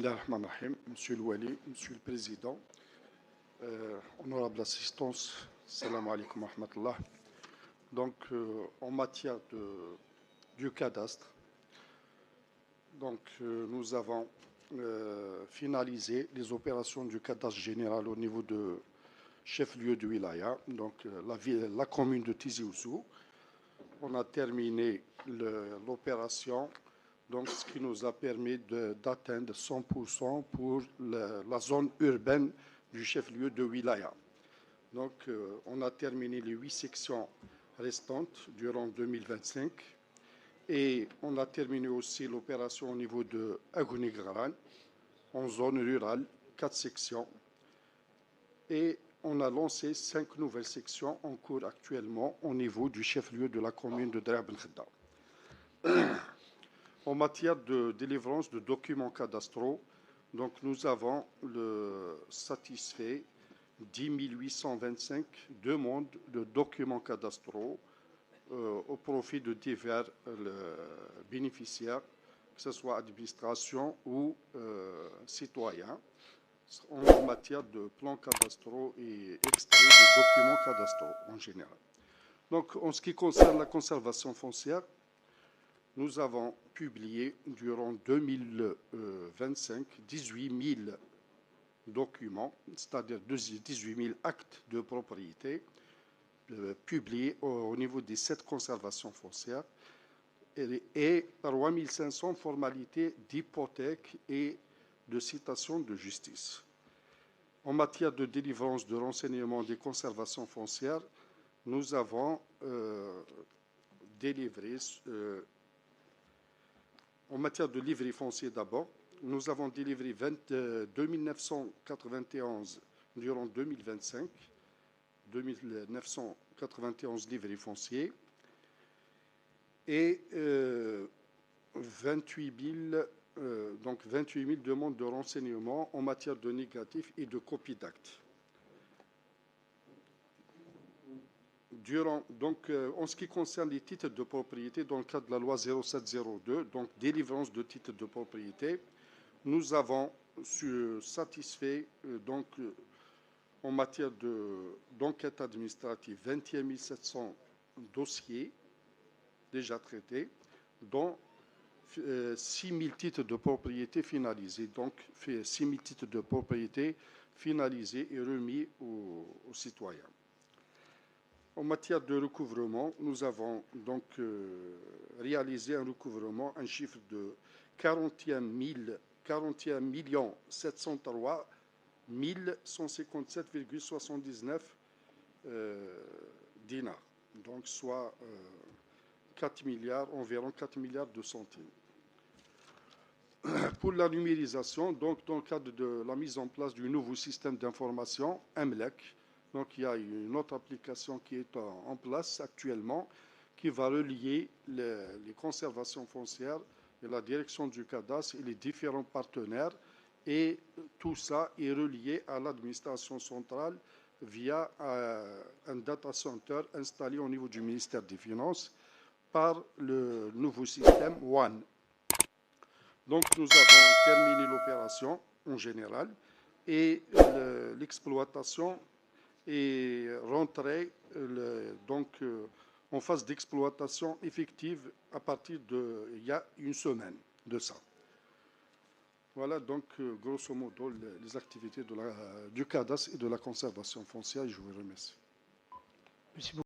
Bismillahirrahmanirrahim, Monsieur Louali, Monsieur le Président, honorable assistance, salam alaikum wa rahmatullah. Donc, en matière du cadastre, nous avons finalisé les opérations du cadastre général au niveau de chef-lieu de wilaya, donc la commune de Tizi Ouzou. On a terminé l'opération, donc ce qui nous a permis d'atteindre 100% pour la zone urbaine du chef-lieu de wilaya. Donc, on a terminé les 8 sections restantes durant 2025 et on a terminé aussi l'opération au niveau de Agouni-Garan, en zone rurale, 4 sections. Et on a lancé 5 nouvelles sections en cours actuellement au niveau du chef-lieu de la commune de Dera Ben Khedda. En matière de délivrance de documents cadastraux, donc nous avons satisfait 10 825 demandes de documents cadastraux au profit de divers bénéficiaires, que ce soit administration ou citoyens, en matière de plans cadastraux et extraits de documents cadastraux en général. Donc, en ce qui concerne la conservation foncière, nous avons publié durant 2025 18 000 documents, c'est-à-dire 18 000 actes de propriété publiés au niveau des 7 conservations foncières et 3 500 formalités d'hypothèque et de citation de justice. En matière de délivrance de renseignements des conservations foncières, nous avons délivré, en matière de livret foncier d'abord, nous avons délivré 22 991 durant 2025, 2991 livrets fonciers et 28 000 demandes de renseignements en matière de négatifs et de copies d'actes. En ce qui concerne les titres de propriété, dans le cadre de la loi 0702, donc délivrance de titres de propriété, nous avons satisfait en matière d'enquête administrative 21 700 dossiers déjà traités, dont 6 000 titres de propriété finalisés. Donc, 6 000 titres de propriété finalisés et remis aux citoyens. En matière de recouvrement, nous avons donc réalisé un recouvrement, un chiffre de 41 703 157,79 dinars, donc soit 4 milliards, environ 4 milliards de centimes. Pour la numérisation, donc dans le cadre de la mise en place du nouveau système d'information, MLEC, donc il y a une autre application qui est en place actuellement qui va relier les conservations foncières et la direction du cadastre et les différents partenaires, et tout ça est relié à l'administration centrale via un data center installé au niveau du ministère des Finances par le nouveau système ONE. Donc nous avons terminé l'opération en général et l'exploitation est rentrée en phase d'exploitation effective à partir il y a une semaine de ça. Voilà donc grosso modo les activités du cadastre et de la conservation foncière. Je vous remercie. Merci beaucoup.